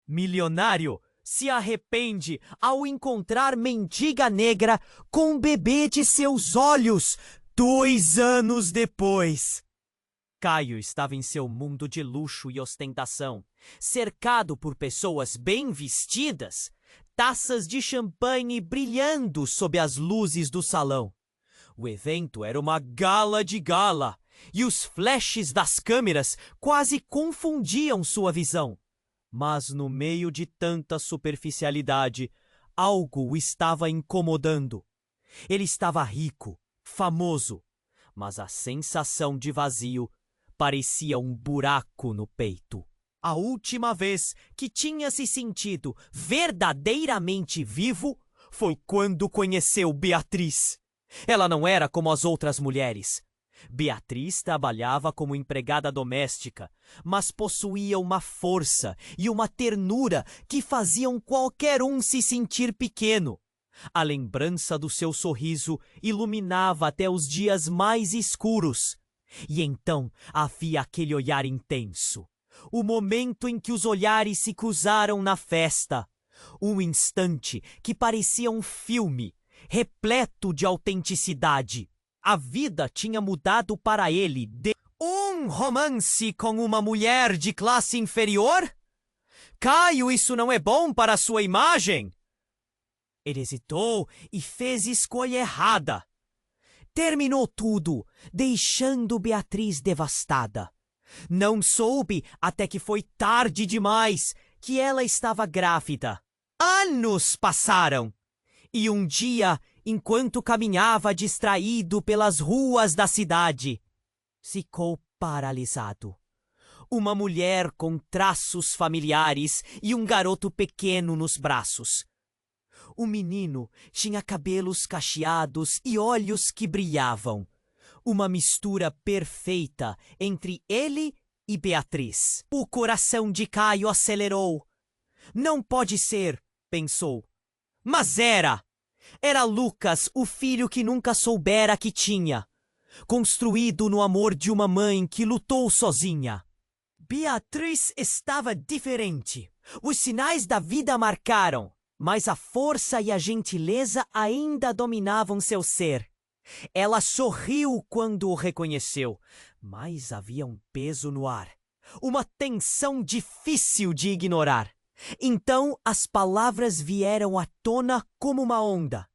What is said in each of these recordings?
Milionário se arrepende ao encontrar mendiga negra com o bebê de seus olhos 2 anos depois. Caio estava em seu mundo de luxo e ostentação, cercado por pessoas bem vestidas, taças de champanhe brilhando sob as luzes do salão. O evento era uma gala de gala, e os flashes das câmeras quase confundiam sua visão. Mas no meio de tanta superficialidade, algo o estava incomodando. Ele estava rico, famoso, mas a sensação de vazio parecia um buraco no peito. A última vez que tinha se sentido verdadeiramente vivo foi quando conheceu Beatriz. Ela não era como as outras mulheres. Beatriz trabalhava como empregada doméstica, mas possuía uma força e uma ternura que faziam qualquer um se sentir pequeno. A lembrança do seu sorriso iluminava até os dias mais escuros. E então havia aquele olhar intenso. O momento em que os olhares se cruzaram na festa. Um instante que parecia um filme, repleto de autenticidade. A vida tinha mudado para ele de um romance com uma mulher de classe inferior? Caio, isso não é bom para a sua imagem? Ele hesitou e fez escolha errada. Terminou tudo, deixando Beatriz devastada. Não soube, até que foi tarde demais, que ela estava grávida. Anos passaram. E um dia, enquanto caminhava distraído pelas ruas da cidade, ficou paralisado. Uma mulher com traços familiares e um garoto pequeno nos braços. O menino tinha cabelos cacheados e olhos que brilhavam. Uma mistura perfeita entre ele e Beatriz. O coração de Caio acelerou. Não pode ser, pensou. Mas era! Era Lucas, o filho que nunca soubera que tinha. Construído no amor de uma mãe que lutou sozinha. Beatriz estava diferente. Os sinais da vida a marcaram, mas a força e a gentileza ainda dominavam seu ser. Ela sorriu quando o reconheceu, mas havia um peso no ar. Uma tensão difícil de ignorar. Então as palavras vieram à tona como uma onda.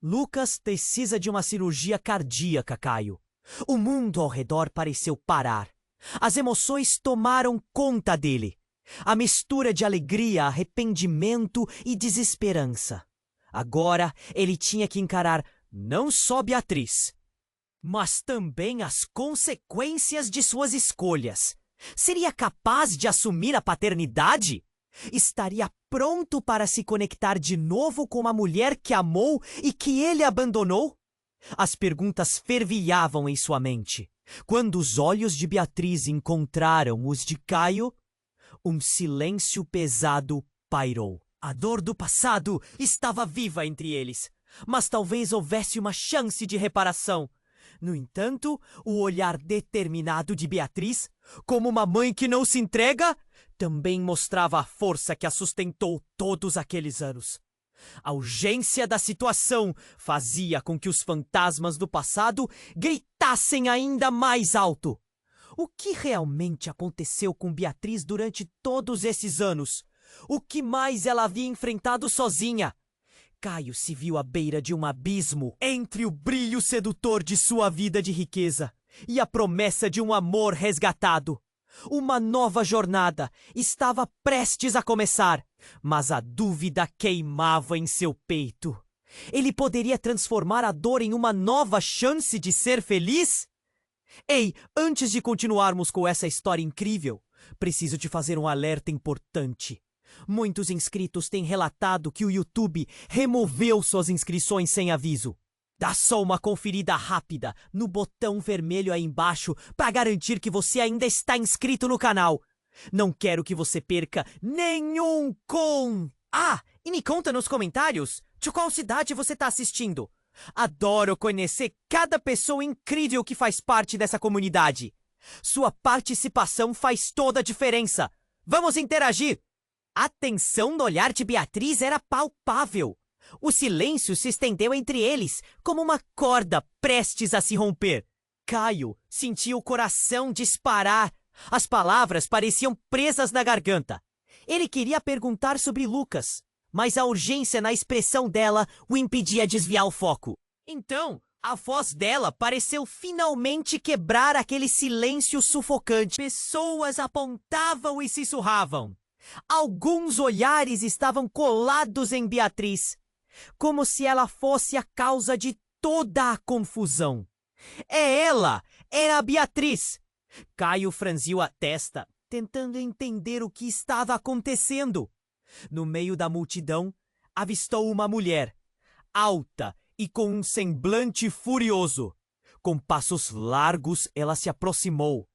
Lucas precisa de uma cirurgia cardíaca, Caio. O mundo ao redor pareceu parar. As emoções tomaram conta dele. A mistura de alegria, arrependimento e desesperança. Agora ele tinha que encarar não só Beatriz, mas também as consequências de suas escolhas. Seria capaz de assumir a paternidade? Estaria pronto para se conectar de novo com uma mulher que amou e que ele abandonou? As perguntas fervilhavam em sua mente. Quando os olhos de Beatriz encontraram os de Caio, um silêncio pesado pairou. A dor do passado estava viva entre eles, mas talvez houvesse uma chance de reparação. No entanto, o olhar determinado de Beatriz, como uma mãe que não se entrega, também mostrava a força que a sustentou todos aqueles anos. A urgência da situação fazia com que os fantasmas do passado gritassem ainda mais alto. O que realmente aconteceu com Beatriz durante todos esses anos? O que mais ela havia enfrentado sozinha? Caio se viu à beira de um abismo entre o brilho sedutor de sua vida de riqueza e a promessa de um amor resgatado. Uma nova jornada estava prestes a começar, mas a dúvida queimava em seu peito. Ele poderia transformar a dor em uma nova chance de ser feliz? Ei, antes de continuarmos com essa história incrível, preciso te fazer um alerta importante. Muitos inscritos têm relatado que o YouTube removeu suas inscrições sem aviso. Dá só uma conferida rápida no botão vermelho aí embaixo para garantir que você ainda está inscrito no canal. Não quero que você perca nenhum com... Ah, e me conta nos comentários de qual cidade você está assistindo. Adoro conhecer cada pessoa incrível que faz parte dessa comunidade. Sua participação faz toda a diferença. Vamos interagir! A tensão no olhar de Beatriz era palpável. O silêncio se estendeu entre eles, como uma corda prestes a se romper. Caio sentia o coração disparar. As palavras pareciam presas na garganta. Ele queria perguntar sobre Lucas, mas a urgência na expressão dela o impedia de desviar o foco. Então, a voz dela pareceu finalmente quebrar aquele silêncio sufocante. Pessoas apontavam e sussurravam. Alguns olhares estavam colados em Beatriz, como se ela fosse a causa de toda a confusão. Ela era a Beatriz. Caio franziu a testa, tentando entender o que estava acontecendo. No meio da multidão, avistou uma mulher, alta e com um semblante furioso. Com passos largos, ela se aproximou,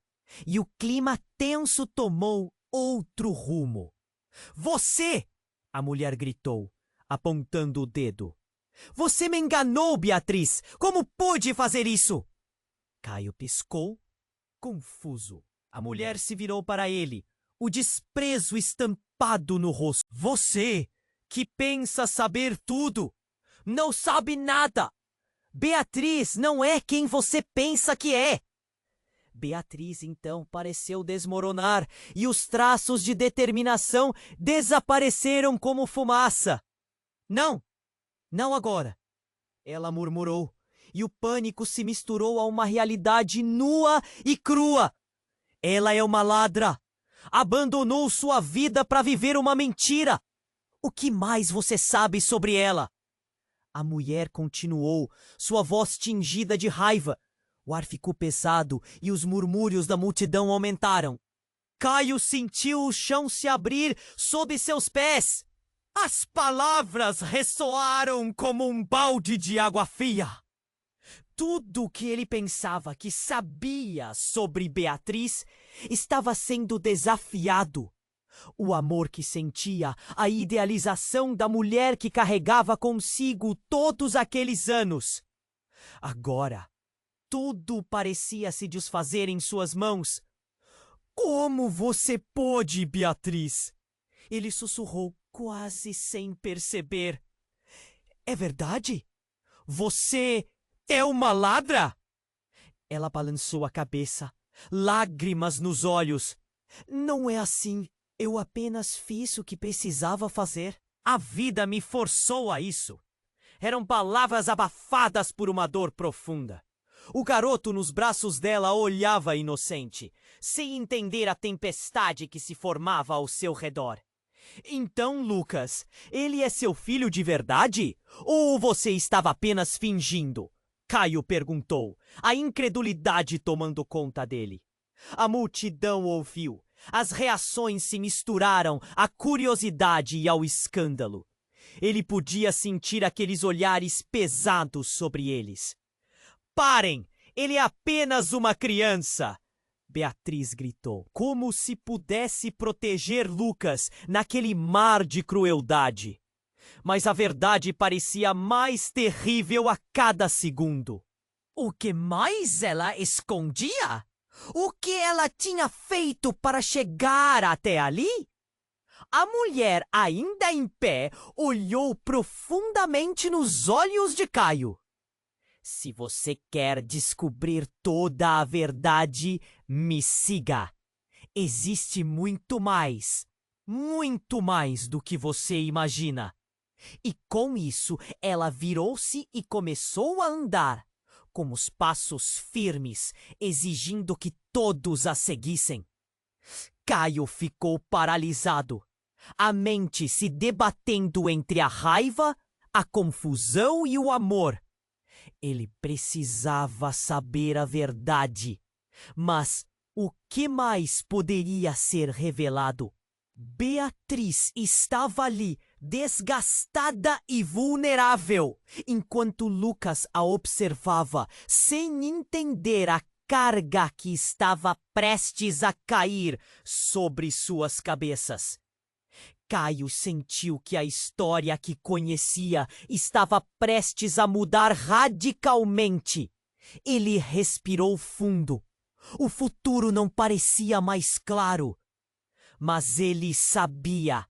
e o clima tenso tomou outro rumo. Você! A mulher gritou, apontando o dedo. Você me enganou, Beatriz! Como pôde fazer isso? Caio piscou, confuso. A mulher se virou para ele, o desprezo estampado no rosto. Você, que pensa saber tudo, não sabe nada! Beatriz não é quem você pensa que é! Beatriz, então, pareceu desmoronar e os traços de determinação desapareceram como fumaça. Não! Não agora! Ela murmurou, e o pânico se misturou a uma realidade nua e crua. Ela é uma ladra! Abandonou sua vida para viver uma mentira! O que mais você sabe sobre ela? A mulher continuou, sua voz tingida de raiva. O ar ficou pesado e os murmúrios da multidão aumentaram. Caio sentiu o chão se abrir sob seus pés. As palavras ressoaram como um balde de água fria. Tudo o que ele pensava que sabia sobre Beatriz estava sendo desafiado. O amor que sentia, a idealização da mulher que carregava consigo todos aqueles anos. Agora, tudo parecia se desfazer em suas mãos. Como você pôde, Beatriz? Ele sussurrou quase sem perceber. É verdade? Você é uma ladra? Ela balançou a cabeça, lágrimas nos olhos. Não é assim. Eu apenas fiz o que precisava fazer. A vida me forçou a isso. Eram palavras abafadas por uma dor profunda. O garoto nos braços dela olhava inocente, sem entender a tempestade que se formava ao seu redor. Então, Lucas, ele é seu filho de verdade? Ou você estava apenas fingindo? Caio perguntou, a incredulidade tomando conta dele. A multidão ouviu. As reações se misturaram à curiosidade e ao escândalo. Ele podia sentir aqueles olhares pesados sobre eles. Parem! Ele é apenas uma criança! Beatriz gritou, como se pudesse proteger Lucas naquele mar de crueldade. Mas a verdade parecia mais terrível a cada segundo. O que mais ela escondia? O que ela tinha feito para chegar até ali? A mulher, ainda em pé, olhou profundamente nos olhos de Caio. Se você quer descobrir toda a verdade, me siga. Existe muito mais do que você imagina. E com isso, ela virou-se e começou a andar, com os passos firmes, exigindo que todos a seguissem. Caio ficou paralisado, a mente se debatendo entre a raiva, a confusão e o amor. Ele precisava saber a verdade, mas o que mais poderia ser revelado? Beatriz estava ali, desgastada e vulnerável, enquanto Lucas a observava, sem entender a carga que estava prestes a cair sobre suas cabeças. Caio sentiu que a história que conhecia estava prestes a mudar radicalmente. Ele respirou fundo. O futuro não parecia mais claro. Mas ele sabia.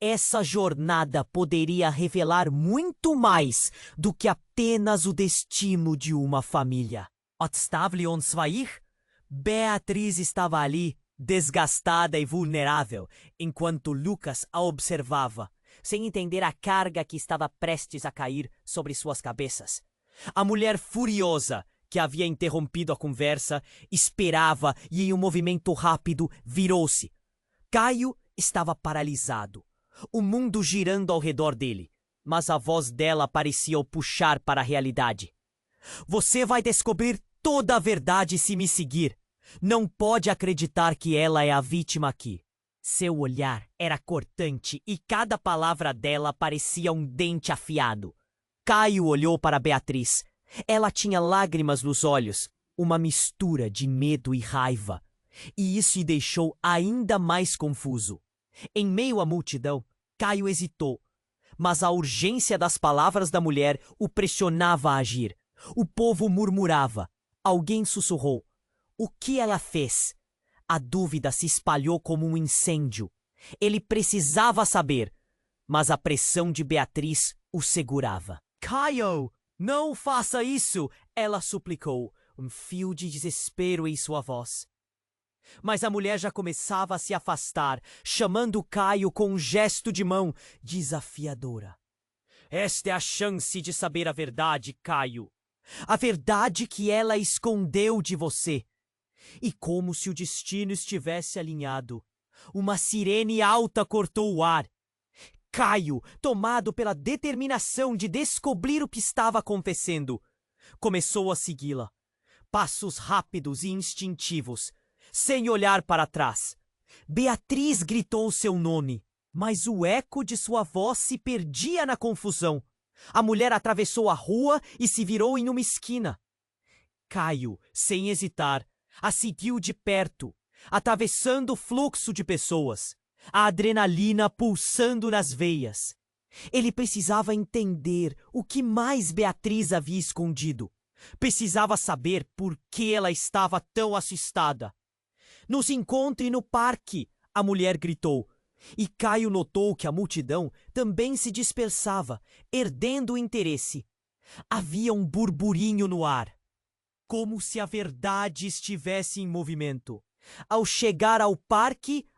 Essa jornada poderia revelar muito mais do que apenas o destino de uma família. Odstavlion Svair? Beatriz estava ali, desgastada e vulnerável, enquanto Lucas a observava, sem entender a carga que estava prestes a cair sobre suas cabeças. A mulher furiosa, que havia interrompido a conversa, esperava e, em um movimento rápido, virou-se. Caio estava paralisado, o mundo girando ao redor dele, mas a voz dela parecia o puxar para a realidade. Você vai descobrir toda a verdade se me seguir. Não pode acreditar que ela é a vítima aqui. Seu olhar era cortante e cada palavra dela parecia um dente afiado. Caio olhou para Beatriz. Ela tinha lágrimas nos olhos, uma mistura de medo e raiva. E isso o deixou ainda mais confuso. Em meio à multidão, Caio hesitou. Mas a urgência das palavras da mulher o pressionava a agir. O povo murmurava. Alguém sussurrou. O que ela fez? A dúvida se espalhou como um incêndio. Ele precisava saber, mas a pressão de Beatriz o segurava. Caio, não faça isso! Ela suplicou, um fio de desespero em sua voz. Mas a mulher já começava a se afastar, chamando Caio com um gesto de mão desafiadora. Esta é a chance de saber a verdade, Caio. A verdade que ela escondeu de você. E como se o destino estivesse alinhado, uma sirene alta cortou o ar. Caio, tomado pela determinação de descobrir o que estava acontecendo, começou a segui-la. Passos rápidos e instintivos, sem olhar para trás. Beatriz gritou seu nome, mas o eco de sua voz se perdia na confusão. A mulher atravessou a rua e se virou em uma esquina. Caio, sem hesitar, a seguiu de perto, atravessando o fluxo de pessoas, a adrenalina pulsando nas veias. Ele precisava entender o que mais Beatriz havia escondido. Precisava saber por que ela estava tão assustada. Nos encontre no parque, a mulher gritou. E Caio notou que a multidão também se dispersava, herdendo o interesse. Havia um burburinho no ar, como se a verdade estivesse em movimento. Ao chegar ao parque,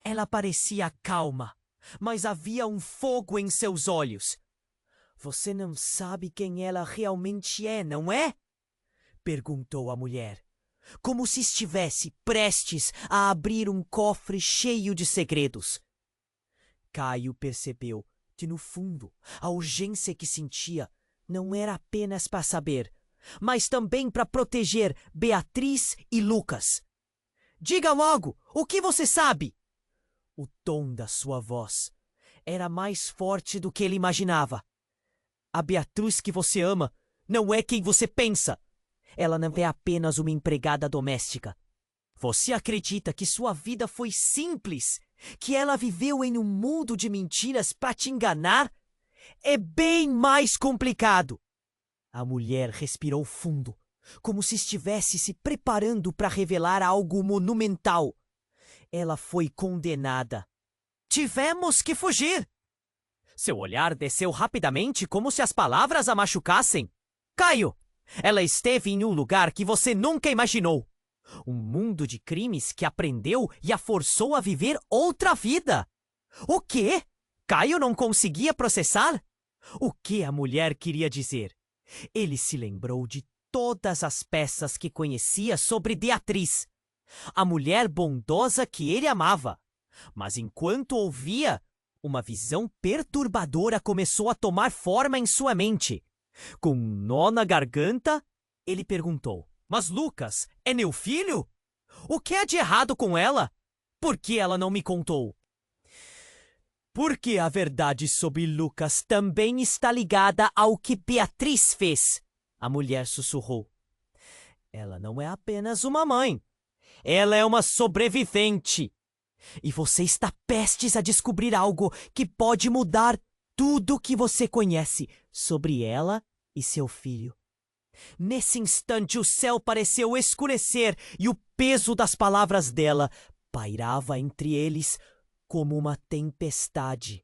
ela parecia calma, mas havia um fogo em seus olhos. Você não sabe quem ela realmente é, não é? Perguntou a mulher, como se estivesse prestes a abrir um cofre cheio de segredos. Caio percebeu que, no fundo, a urgência que sentia não era apenas para saber, mas também para proteger Beatriz e Lucas. Diga logo, o que você sabe? O tom da sua voz era mais forte do que ele imaginava. A Beatriz que você ama não é quem você pensa. Ela não é apenas uma empregada doméstica. Você acredita que sua vida foi simples? Que ela viveu em um mundo de mentiras para te enganar? É bem mais complicado. A mulher respirou fundo, como se estivesse se preparando para revelar algo monumental. Ela foi condenada. Tivemos que fugir. Seu olhar desceu rapidamente, como se as palavras a machucassem. Caio, ela esteve em um lugar que você nunca imaginou. Um mundo de crimes que aprendeu e a forçou a viver outra vida. O quê? Caio não conseguia processar? O que a mulher queria dizer? Ele se lembrou de todas as peças que conhecia sobre Beatriz, a mulher bondosa que ele amava. Mas enquanto ouvia, uma visão perturbadora começou a tomar forma em sua mente. Com um nó na garganta, ele perguntou: Mas Lucas, é meu filho? O que há de errado com ela? Por que ela não me contou? Porque a verdade sobre Lucas também está ligada ao que Beatriz fez, a mulher sussurrou. Ela não é apenas uma mãe. Ela é uma sobrevivente. E você está prestes a descobrir algo que pode mudar tudo o que você conhece sobre ela e seu filho. Nesse instante, o céu pareceu escurecer e o peso das palavras dela pairava entre eles como uma tempestade.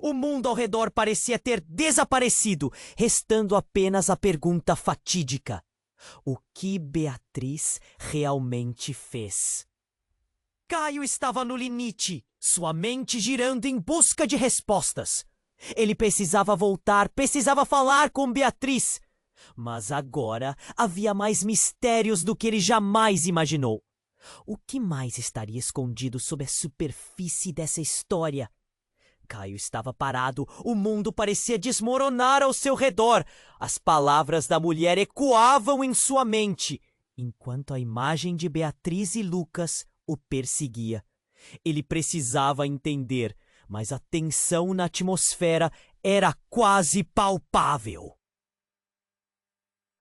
O mundo ao redor parecia ter desaparecido, restando apenas a pergunta fatídica: o que Beatriz realmente fez? Caio estava no limite, sua mente girando em busca de respostas. Ele precisava voltar, precisava falar com Beatriz. Mas agora havia mais mistérios do que ele jamais imaginou. O que mais estaria escondido sob a superfície dessa história? Caio estava parado, o mundo parecia desmoronar ao seu redor. As palavras da mulher ecoavam em sua mente, enquanto a imagem de Beatriz e Lucas o perseguia. Ele precisava entender, mas a tensão na atmosfera era quase palpável.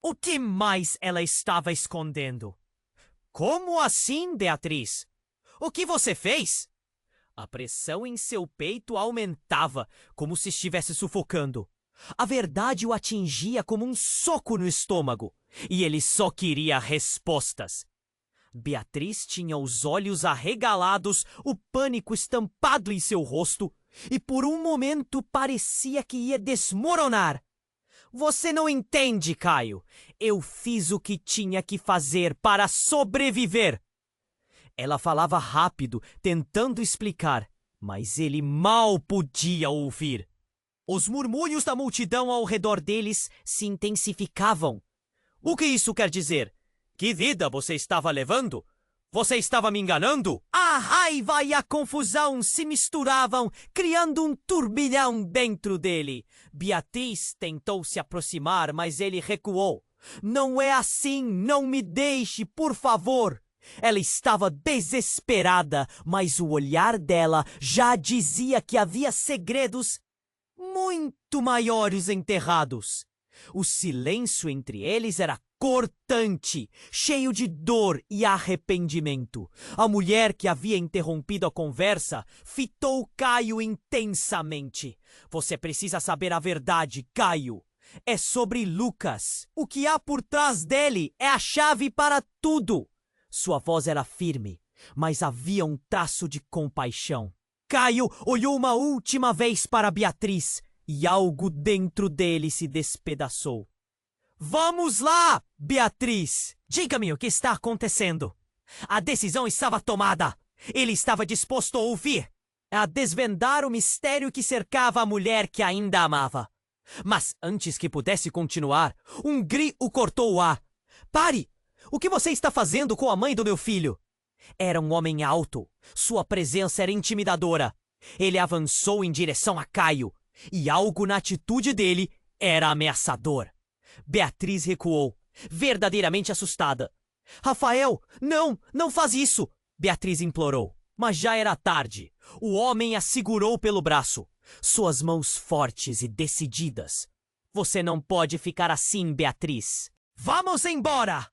O que mais ela estava escondendo? Como assim, Beatriz? O que você fez? A pressão em seu peito aumentava, como se estivesse sufocando. A verdade o atingia como um soco no estômago, e ele só queria respostas. Beatriz tinha os olhos arregalados, o pânico estampado em seu rosto, e por um momento parecia que ia desmoronar. Você não entende, Caio. Eu fiz o que tinha que fazer para sobreviver. Ela falava rápido, tentando explicar, mas ele mal podia ouvir. Os murmúrios da multidão ao redor deles se intensificavam. O que isso quer dizer? Que vida você estava levando? Você estava me enganando? A raiva e a confusão se misturavam, criando um turbilhão dentro dele. Beatriz tentou se aproximar, mas ele recuou. Não é assim, não me deixe, por favor. Ela estava desesperada, mas o olhar dela já dizia que havia segredos muito maiores enterrados. O silêncio entre eles era cortante, cheio de dor e arrependimento. A mulher que havia interrompido a conversa fitou Caio intensamente. Você precisa saber a verdade, Caio. É sobre Lucas. O que há por trás dele é a chave para tudo. Sua voz era firme, mas havia um traço de compaixão. Caio olhou uma última vez para Beatriz e algo dentro dele se despedaçou. Vamos lá, Beatriz! Diga-me o que está acontecendo. A decisão estava tomada. Ele estava disposto a ouvir, a desvendar o mistério que cercava a mulher que ainda amava. Mas antes que pudesse continuar, um grito o cortou o ar. Pare! O que você está fazendo com a mãe do meu filho? Era um homem alto. Sua presença era intimidadora. Ele avançou em direção a Caio, e algo na atitude dele era ameaçador. Beatriz recuou, verdadeiramente assustada. Rafael, não faz isso! Beatriz implorou. Mas já era tarde. O homem a segurou pelo braço, suas mãos fortes e decididas. Você não pode ficar assim, Beatriz. Vamos embora!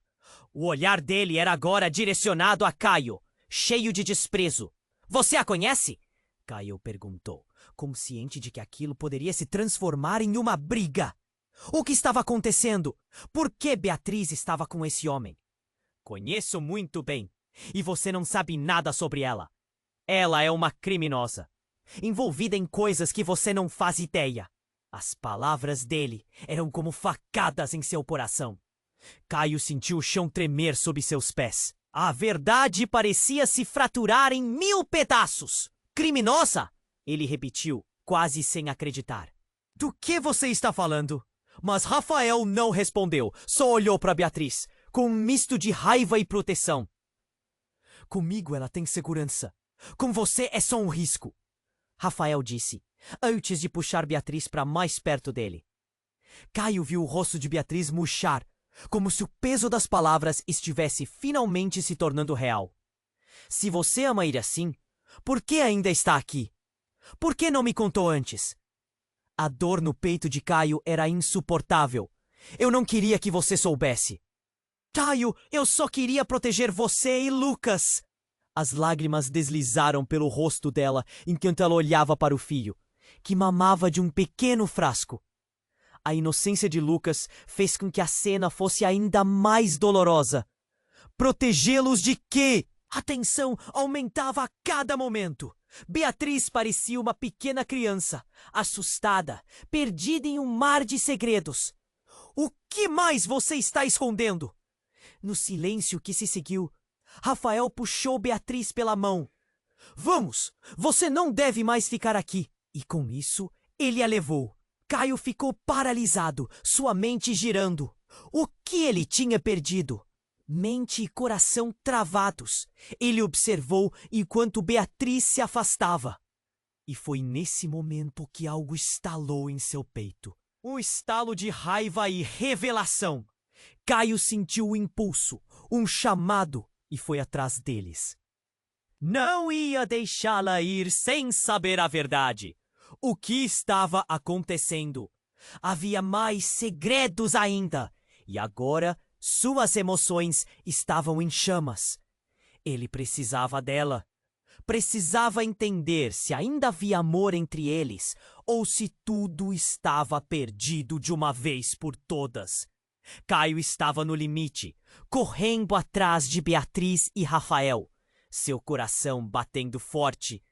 O olhar dele era agora direcionado a Caio, cheio de desprezo. Você a conhece? Caio perguntou, consciente de que aquilo poderia se transformar em uma briga. O que estava acontecendo? Por que Beatriz estava com esse homem? Conheço muito bem, e você não sabe nada sobre ela. Ela é uma criminosa, envolvida em coisas que você não faz ideia. As palavras dele eram como facadas em seu coração. Caio sentiu o chão tremer sob seus pés. A verdade parecia se fraturar em 1000 pedaços. Criminosa? Ele repetiu, quase sem acreditar. Do que você está falando? Mas Rafael não respondeu, só olhou para Beatriz, com um misto de raiva e proteção. Comigo ela tem segurança. Com você é só um risco. Rafael disse, antes de puxar Beatriz para mais perto dele. Caio viu o rosto de Beatriz murchar, como se o peso das palavras estivesse finalmente se tornando real. Se você ama ir assim, por que ainda está aqui? Por que não me contou antes? A dor no peito de Caio era insuportável. Eu não queria que você soubesse. Caio, eu só queria proteger você e Lucas. As lágrimas deslizaram pelo rosto dela enquanto ela olhava para o filho, que mamava de um pequeno frasco. A inocência de Lucas fez com que a cena fosse ainda mais dolorosa. Protegê-los de quê? A tensão aumentava a cada momento. Beatriz parecia uma pequena criança, assustada, perdida em um mar de segredos. O que mais você está escondendo? No silêncio que se seguiu, Rafael puxou Beatriz pela mão. Vamos, você não deve mais ficar aqui. E com isso, ele a levou. Caio ficou paralisado, sua mente girando. O que ele tinha perdido? Mente e coração travados. Ele observou enquanto Beatriz se afastava. E foi nesse momento que algo estalou em seu peito. Um estalo de raiva e revelação. Caio sentiu o impulso, um chamado, e foi atrás deles. Não ia deixá-la ir sem saber a verdade. O que estava acontecendo? Havia mais segredos ainda, e agora suas emoções estavam em chamas. Ele precisava dela. Precisava entender se ainda havia amor entre eles ou se tudo estava perdido de uma vez por todas. Caio estava no limite, correndo atrás de Beatriz e Rafael, seu coração batendo forte.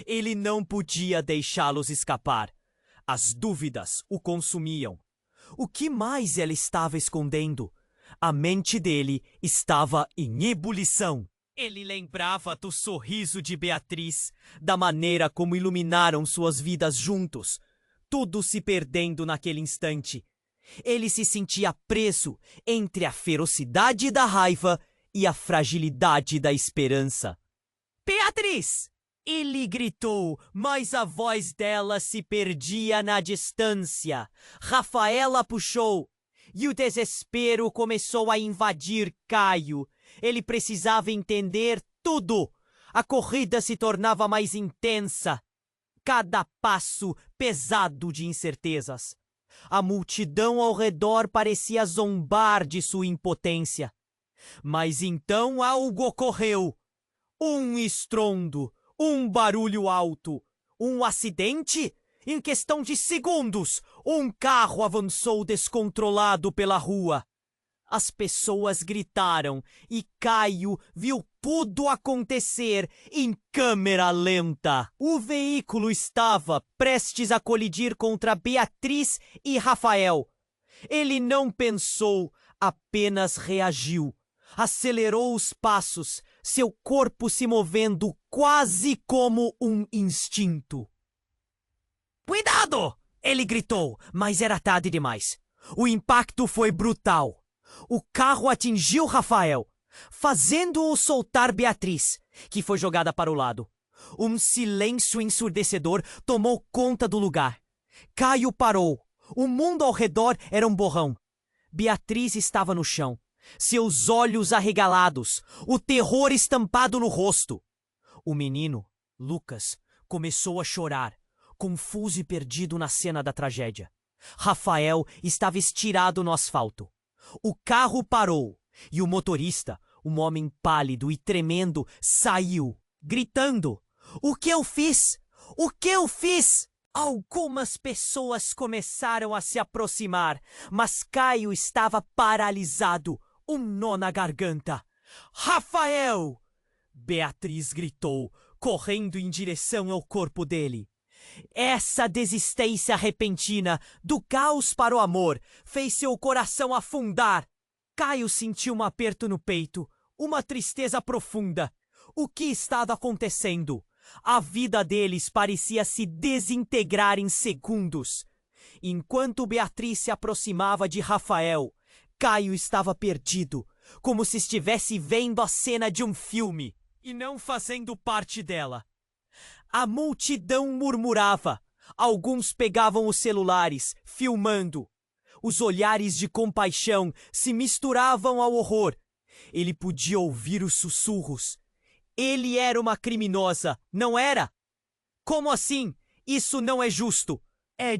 Ele não podia deixá-los escapar. As dúvidas o consumiam. O que mais ela estava escondendo? A mente dele estava em ebulição. Ele lembrava do sorriso de Beatriz, da maneira como iluminaram suas vidas juntos, tudo se perdendo naquele instante. Ele se sentia preso entre a ferocidade da raiva e a fragilidade da esperança. Beatriz! Ele gritou, mas a voz dela se perdia na distância. Rafaela puxou, e o desespero começou a invadir Caio. Ele precisava entender tudo. A corrida se tornava mais intensa. Cada passo pesado de incertezas. A multidão ao redor parecia zombar de sua impotência. Mas então algo ocorreu. Um estrondo, um barulho alto, um acidente? Em questão de segundos, um carro avançou descontrolado pela rua. As pessoas gritaram e Caio viu tudo acontecer em câmera lenta. O veículo estava prestes a colidir contra Beatriz e Rafael. Ele não pensou, apenas reagiu. Acelerou os passos, seu corpo se movendo quase como um instinto. Cuidado! Ele gritou, mas era tarde demais. O impacto foi brutal. O carro atingiu Rafael, fazendo-o soltar Beatriz, que foi jogada para o lado. Um silêncio ensurdecedor tomou conta do lugar. Caio parou. O mundo ao redor era um borrão. Beatriz estava no chão, seus olhos arregalados, o terror estampado no rosto. O menino, Lucas, começou a chorar, confuso e perdido na cena da tragédia. Rafael estava estirado no asfalto. O carro parou e o motorista, um homem pálido e tremendo, saiu, gritando: "O que eu fiz? O que eu fiz?" Algumas pessoas começaram a se aproximar, mas Caio estava paralisado, um nó na garganta. "Rafael!" Beatriz gritou, correndo em direção ao corpo dele. Essa desistência repentina, do caos para o amor, fez seu coração afundar. Caio sentiu um aperto no peito, uma tristeza profunda. O que estava acontecendo? A vida deles parecia se desintegrar em segundos. Enquanto Beatriz se aproximava de Rafael, Caio estava perdido, como se estivesse vendo a cena de um filme e não fazendo parte dela. A multidão murmurava. Alguns pegavam os celulares, filmando. Os olhares de compaixão se misturavam ao horror. Ele podia ouvir os sussurros. Ele era uma criminosa, não era? Como assim? Isso não é justo.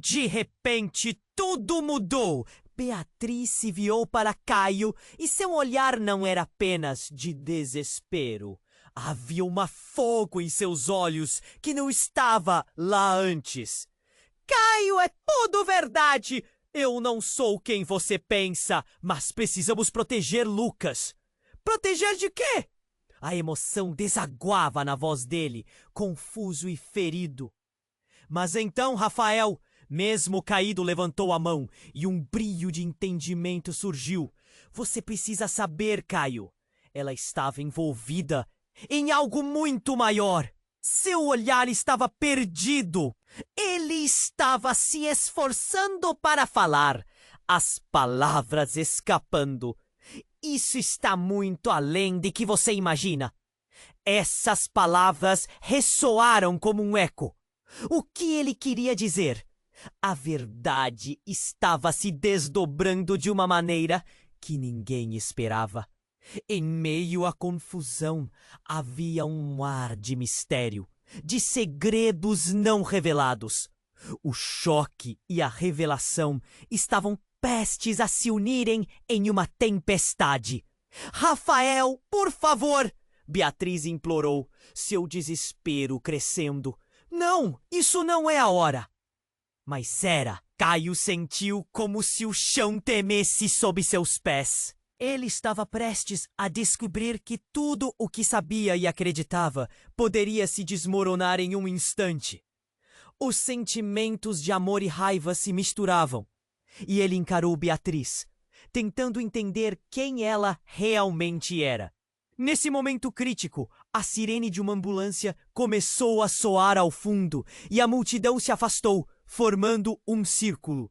De repente, tudo mudou. Beatriz se virou para Caio e seu olhar não era apenas de desespero. Havia um fogo em seus olhos que não estava lá antes. Caio, é tudo verdade! Eu não sou quem você pensa, mas precisamos proteger Lucas. Proteger de quê? A emoção desaguava na voz dele, confuso e ferido. Mas então Rafael, mesmo caído, levantou a mão e um brilho de entendimento surgiu. Você precisa saber, Caio. Ela estava envolvida em algo muito maior. Seu olhar estava perdido. Ele estava se esforçando para falar, as palavras escapando. Isso está muito além de que você imagina. Essas palavras ressoaram como um eco. O que ele queria dizer? A verdade estava se desdobrando de uma maneira que ninguém esperava. Em meio à confusão, havia um ar de mistério, de segredos não revelados. O choque e a revelação estavam prestes a se unirem em uma tempestade. Rafael, por favor! Beatriz implorou, seu desespero crescendo. Não, isso não é a hora. Mas era. Caio sentiu como se o chão temesse sob seus pés. Ele estava prestes a descobrir que tudo o que sabia e acreditava poderia se desmoronar em um instante. Os sentimentos de amor e raiva se misturavam, e ele encarou Beatriz, tentando entender quem ela realmente era. Nesse momento crítico, a sirene de uma ambulância começou a soar ao fundo e a multidão se afastou, formando um círculo.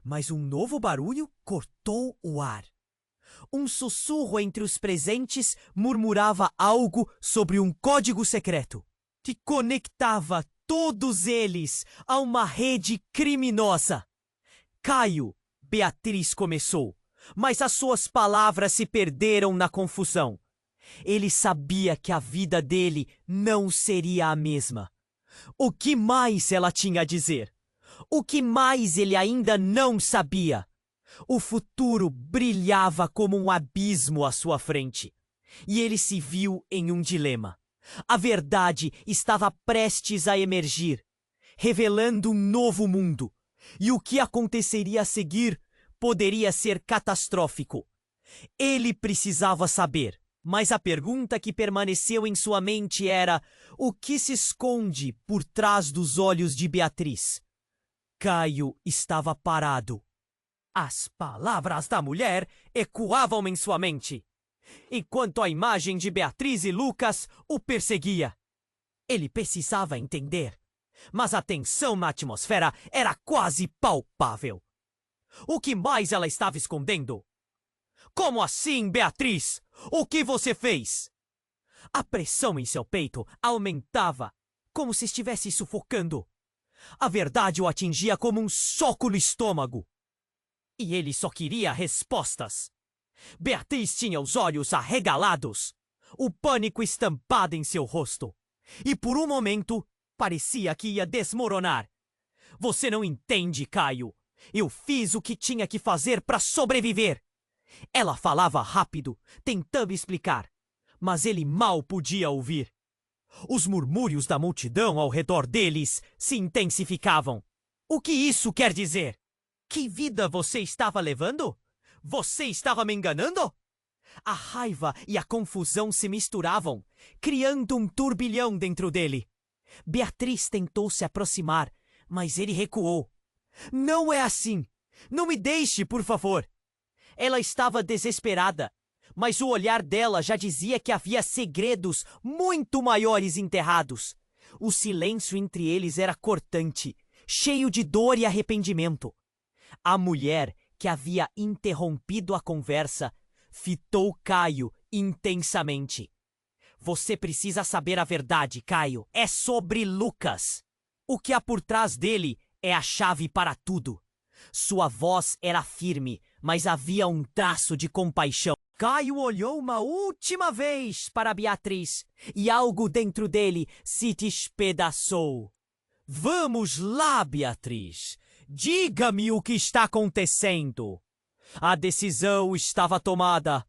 Mas um novo barulho cortou o ar. Um sussurro entre os presentes murmurava algo sobre um código secreto que conectava todos eles a uma rede criminosa. Caio, Beatriz começou, mas as suas palavras se perderam na confusão. Ele sabia que a vida dele não seria a mesma. O que mais ela tinha a dizer? O que mais ele ainda não sabia? O futuro brilhava como um abismo à sua frente. E ele se viu em um dilema. A verdade estava prestes a emergir, revelando um novo mundo. E o que aconteceria a seguir poderia ser catastrófico. Ele precisava saber. Mas a pergunta que permaneceu em sua mente era: o que se esconde por trás dos olhos de Beatriz? Caio estava parado. As palavras da mulher ecoavam em sua mente, enquanto a imagem de Beatriz e Lucas o perseguia. Ele precisava entender, mas a tensão na atmosfera era quase palpável. O que mais ela estava escondendo? Como assim, Beatriz? O que você fez? A pressão em seu peito aumentava, como se estivesse sufocando. A verdade o atingia como um soco no estômago. E ele só queria respostas. Beatriz tinha os olhos arregalados, o pânico estampado em seu rosto. E por um momento, parecia que ia desmoronar. Você não entende, Caio. Eu fiz o que tinha que fazer para sobreviver. Ela falava rápido, tentando explicar, mas ele mal podia ouvir. Os murmúrios da multidão ao redor deles se intensificavam. O que isso quer dizer? Que vida você estava levando? Você estava me enganando? A raiva e a confusão se misturavam, criando um turbilhão dentro dele. Beatriz tentou se aproximar, mas ele recuou. Não é assim! Não me deixe, por favor! Ela estava desesperada, mas o olhar dela já dizia que havia segredos muito maiores enterrados. O silêncio entre eles era cortante, cheio de dor e arrependimento. A mulher que havia interrompido a conversa fitou Caio intensamente. Você precisa saber a verdade, Caio. É sobre Lucas. O que há por trás dele é a chave para tudo. Sua voz era firme, mas havia um traço de compaixão. Caio olhou uma última vez para Beatriz e algo dentro dele se despedaçou. Vamos lá, Beatriz. Diga-me o que está acontecendo. A decisão estava tomada.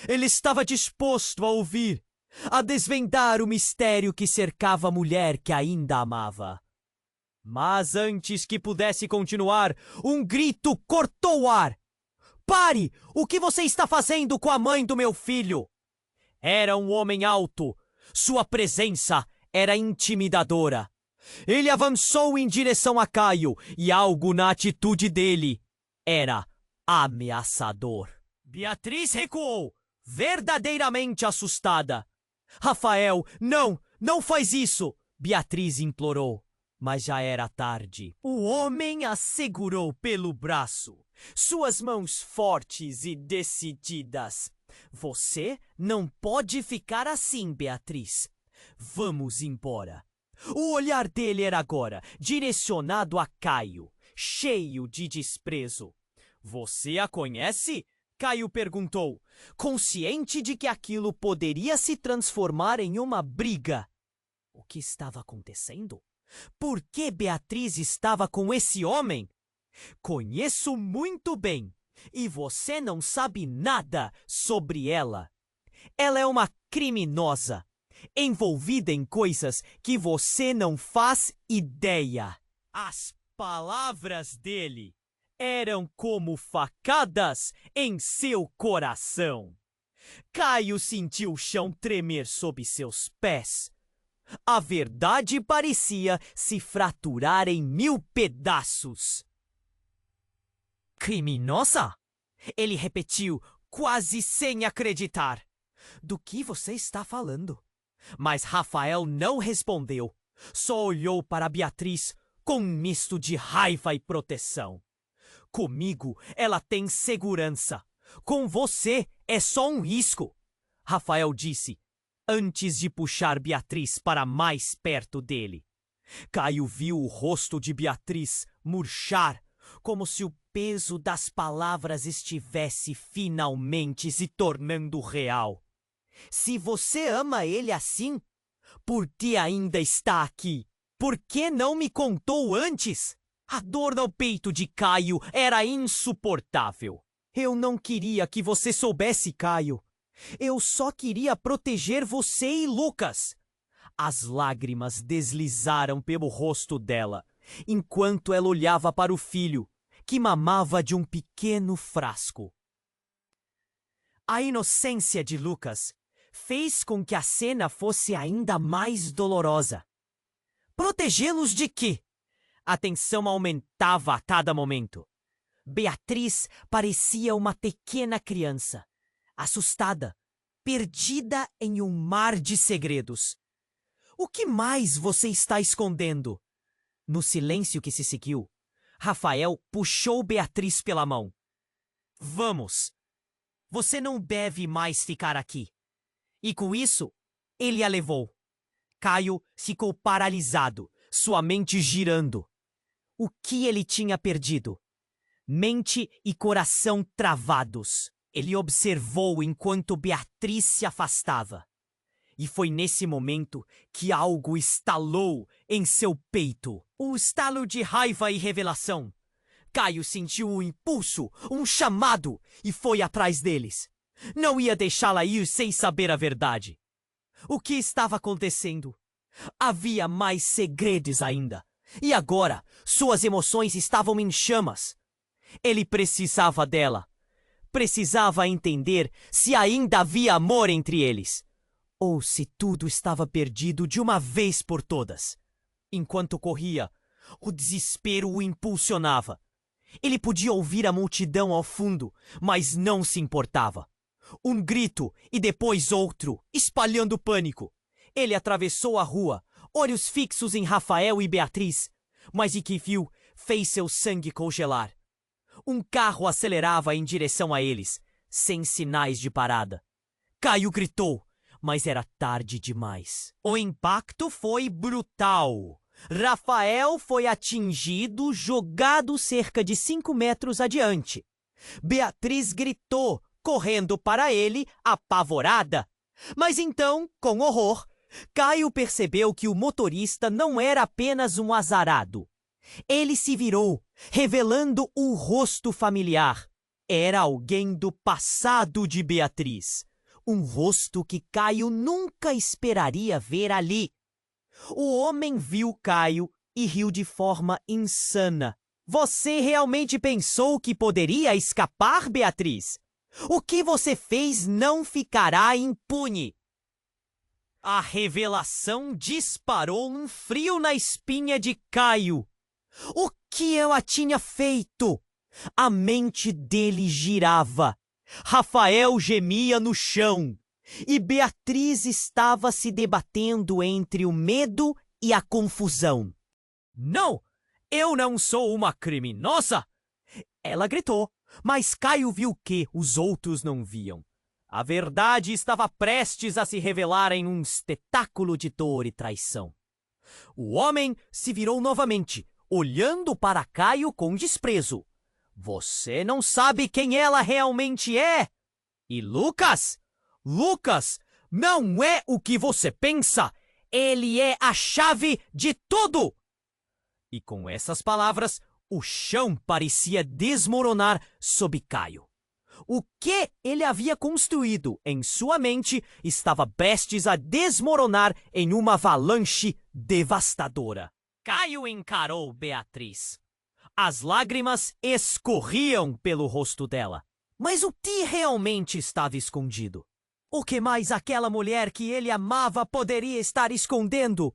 Ele estava disposto a ouvir, a desvendar o mistério que cercava a mulher que ainda amava. Mas antes que pudesse continuar, um grito cortou o ar. Pare! O que você está fazendo com a mãe do meu filho? Era um homem alto. Sua presença era intimidadora. Ele avançou em direção a Caio e algo na atitude dele era ameaçador. Beatriz recuou, verdadeiramente assustada. Rafael, não faz isso! Beatriz implorou, mas já era tarde. O homem a segurou pelo braço, suas mãos fortes e decididas. Você não pode ficar assim, Beatriz. Vamos embora. O olhar dele era agora direcionado a Caio, cheio de desprezo. Você a conhece? Caio perguntou, consciente de que aquilo poderia se transformar em uma briga. O que estava acontecendo? Por que Beatriz estava com esse homem? Conheço muito bem, e você não sabe nada sobre ela. Ela é uma criminosa, envolvida em coisas que você não faz ideia. As palavras dele eram como facadas em seu coração. Caio sentiu o chão tremer sob seus pés. A verdade parecia se fraturar em 1000 pedaços. Criminosa? Ele repetiu, quase sem acreditar. Do que você está falando? Mas Rafael não respondeu. Só olhou para Beatriz com um misto de raiva e proteção. Comigo, ela tem segurança. Com você, é só um risco. Rafael disse, antes de puxar Beatriz para mais perto dele. Caio viu o rosto de Beatriz murchar, como se o peso das palavras estivesse finalmente se tornando real. Se você ama ele assim, por que ainda está aqui? Por que não me contou antes? A dor no peito de Caio era insuportável. Eu não queria que você soubesse, Caio. Eu só queria proteger você e Lucas. As lágrimas deslizaram pelo rosto dela, enquanto ela olhava para o filho, que mamava de um pequeno frasco. A inocência de Lucas fez com que a cena fosse ainda mais dolorosa. Protegê-los de quê? A tensão aumentava a cada momento. Beatriz parecia uma pequena criança, assustada, perdida em um mar de segredos. O que mais você está escondendo? No silêncio que se seguiu, Rafael puxou Beatriz pela mão. Vamos! Você não deve mais ficar aqui. E com isso, ele a levou. Caio ficou paralisado, sua mente girando. O que ele tinha perdido? Mente e coração travados. Ele observou enquanto Beatriz se afastava. E foi nesse momento que algo estalou em seu peito. Um estalo de raiva e revelação. Caio sentiu um impulso, um chamado, e foi atrás deles. Não ia deixá-la ir sem saber a verdade. O que estava acontecendo? Havia mais segredos ainda. E agora, suas emoções estavam em chamas. Ele precisava dela. Precisava entender se ainda havia amor entre eles. Ou se tudo estava perdido de uma vez por todas. Enquanto corria, o desespero o impulsionava. Ele podia ouvir a multidão ao fundo, mas não se importava. Um grito e depois outro, espalhando pânico. Ele atravessou a rua, olhos fixos em Rafael e Beatriz, mas o que viu fez seu sangue congelar. Um carro acelerava em direção a eles, sem sinais de parada. Caio gritou, mas era tarde demais. O impacto foi brutal. Rafael foi atingido, jogado cerca de 5 metros adiante. Beatriz gritou, correndo para ele, apavorada. Mas então, com horror, Caio percebeu que o motorista não era apenas um azarado. Ele se virou, revelando um rosto familiar. Era alguém do passado de Beatriz. Um rosto que Caio nunca esperaria ver ali. O homem viu Caio e riu de forma insana. Você realmente pensou que poderia escapar, Beatriz? O que você fez não ficará impune. A revelação disparou um frio na espinha de Caio. O que ela tinha feito? A mente dele girava. Rafael gemia no chão. E Beatriz estava se debatendo entre o medo e a confusão. Não! Eu não sou uma criminosa! Ela gritou, mas Caio viu que os outros não viam. A verdade estava prestes a se revelar em um espetáculo de dor e traição. O homem se virou novamente, olhando para Caio com desprezo. Você não sabe quem ela realmente é? E Lucas? Lucas não é o que você pensa! Ele é a chave de tudo! E com essas palavras, o chão parecia desmoronar sob Caio. O que ele havia construído em sua mente estava prestes a desmoronar em uma avalanche devastadora. Caio encarou Beatriz. As lágrimas escorriam pelo rosto dela. Mas o que realmente estava escondido? O que mais aquela mulher que ele amava poderia estar escondendo?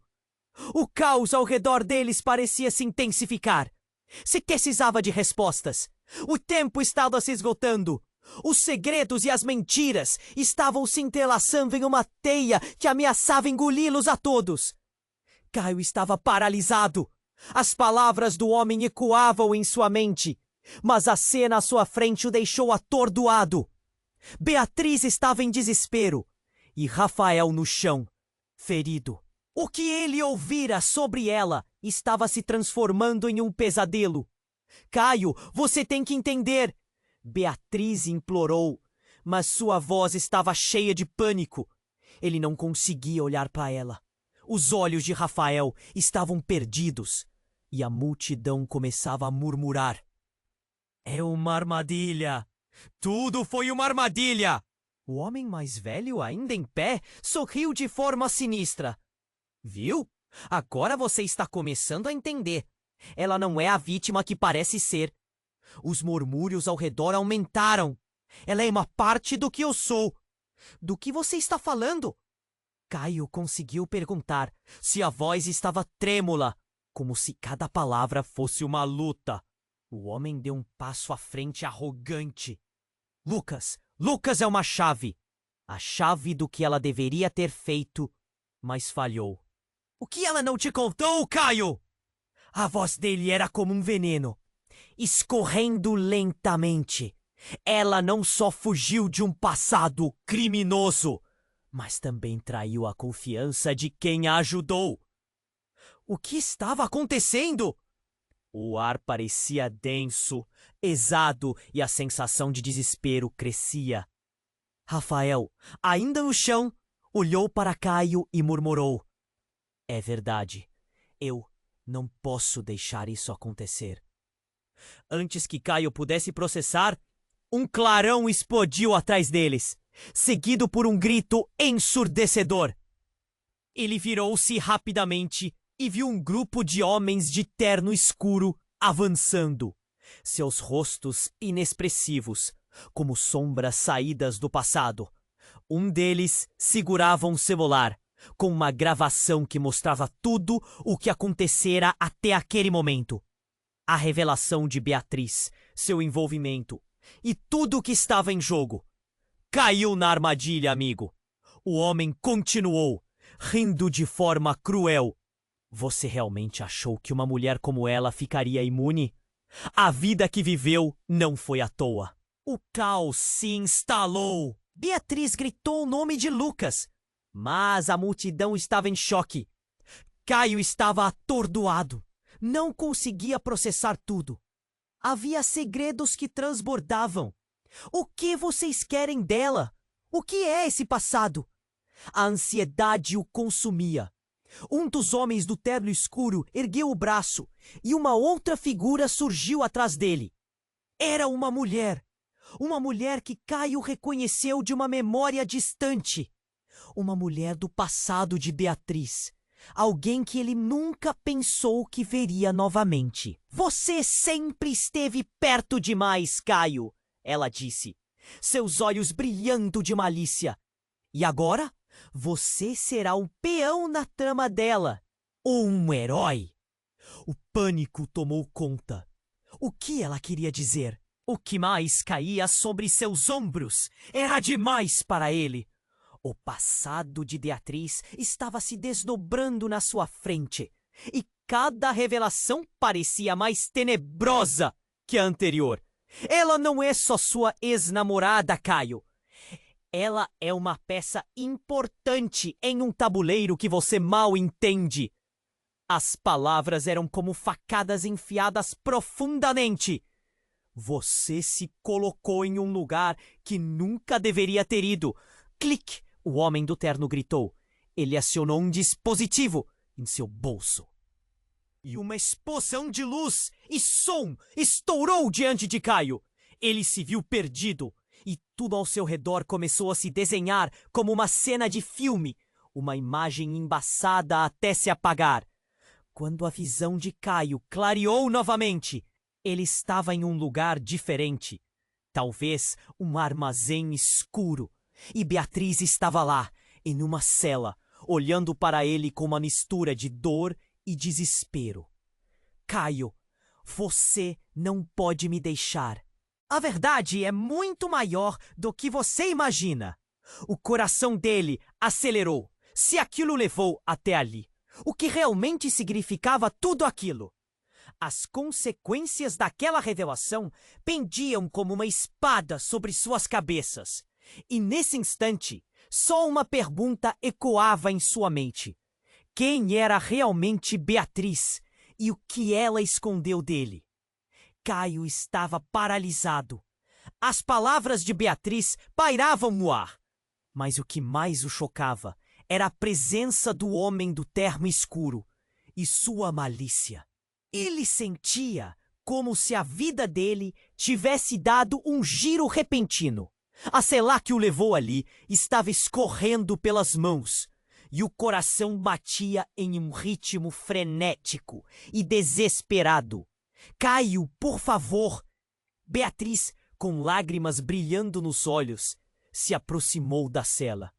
O caos ao redor deles parecia se intensificar. Se precisava de respostas. O tempo estava se esgotando. Os segredos e as mentiras estavam se entrelaçando em uma teia que ameaçava engoli-los a todos. Caio estava paralisado. As palavras do homem ecoavam em sua mente, mas a cena à sua frente o deixou atordoado. Beatriz estava em desespero e Rafael no chão, ferido. O que ele ouvira sobre ela estava se transformando em um pesadelo. Caio, você tem que entender. Beatriz implorou, mas sua voz estava cheia de pânico. Ele não conseguia olhar para ela. Os olhos de Rafael estavam perdidos e a multidão começava a murmurar. É uma armadilha! Tudo foi uma armadilha! O homem mais velho, ainda em pé, sorriu de forma sinistra. Viu? Agora você está começando a entender. Ela não é a vítima que parece ser. Os murmúrios ao redor aumentaram. Ela é uma parte do que eu sou. Do que você está falando? Caio conseguiu perguntar se a voz estava trêmula, como se cada palavra fosse uma luta. O homem deu um passo à frente arrogante. Lucas é uma chave. A chave do que ela deveria ter feito, mas falhou. O que ela não te contou, Caio? A voz dele era como um veneno, escorrendo lentamente. Ela não só fugiu de um passado criminoso, mas também traiu a confiança de quem a ajudou. O que estava acontecendo? O ar parecia denso, pesado e a sensação de desespero crescia. Rafael, ainda no chão, olhou para Caio e murmurou. É verdade, eu não posso deixar isso acontecer. Antes que Caio pudesse processar, um clarão explodiu atrás deles, seguido por um grito ensurdecedor. Ele virou-se rapidamente e viu um grupo de homens de terno escuro avançando, seus rostos inexpressivos, como sombras saídas do passado. Um deles segurava um celular, com uma gravação que mostrava tudo o que acontecera até aquele momento. A revelação de Beatriz, seu envolvimento e tudo o que estava em jogo. Caiu na armadilha, amigo. O homem continuou, rindo de forma cruel. Você realmente achou que uma mulher como ela ficaria imune? A vida que viveu não foi à toa. O caos se instalou. Beatriz gritou o nome de Lucas, mas a multidão estava em choque. Caio estava atordoado. Não conseguia processar tudo. Havia segredos que transbordavam. O que vocês querem dela? O que é esse passado? A ansiedade o consumia. Um dos homens do terno escuro ergueu o braço e uma outra figura surgiu atrás dele. Era uma mulher. Uma mulher que Caio reconheceu de uma memória distante. Uma mulher do passado de Beatriz. Alguém que ele nunca pensou que veria novamente. Você sempre esteve perto demais, Caio, ela disse. seus olhos brilhando de malícia. E agora, você será um peão na trama dela, ou um herói. O pânico tomou conta. O que ela queria dizer? O que mais caía sobre seus ombros era demais para ele. O passado de Beatriz estava se desdobrando na sua frente, e cada revelação parecia mais tenebrosa que a anterior. Ela não é só sua ex-namorada, Caio. Ela é uma peça importante em um tabuleiro que você mal entende. As palavras eram como facadas enfiadas profundamente. Você se colocou em um lugar que nunca deveria ter ido. Clique! O homem do terno gritou. Ele acionou um dispositivo em seu bolso. E uma explosão de luz e som estourou diante de Caio. Ele se viu perdido, e tudo ao seu redor começou a se desenhar como uma cena de filme, uma imagem embaçada até se apagar. Quando a visão de Caio clareou novamente, ele estava em um lugar diferente. Talvez um armazém escuro. E Beatriz estava lá, em uma cela, olhando para ele com uma mistura de dor e desespero. Caio, você não pode me deixar. A verdade é muito maior do que você imagina. O coração dele acelerou, se aquilo levou até ali. O que realmente significava tudo aquilo? As consequências daquela revelação pendiam como uma espada sobre suas cabeças. E nesse instante, só uma pergunta ecoava em sua mente. Quem era realmente Beatriz e o que ela escondeu dele? Caio estava paralisado. As palavras de Beatriz pairavam no ar. Mas o que mais o chocava era a presença do homem do terno escuro e sua malícia. Ele sentia como se a vida dele tivesse dado um giro repentino. A selá que o levou ali estava escorrendo pelas mãos, e o coração batia em um ritmo frenético e desesperado. Caio, por favor! Beatriz, com lágrimas brilhando nos olhos, se aproximou da cela.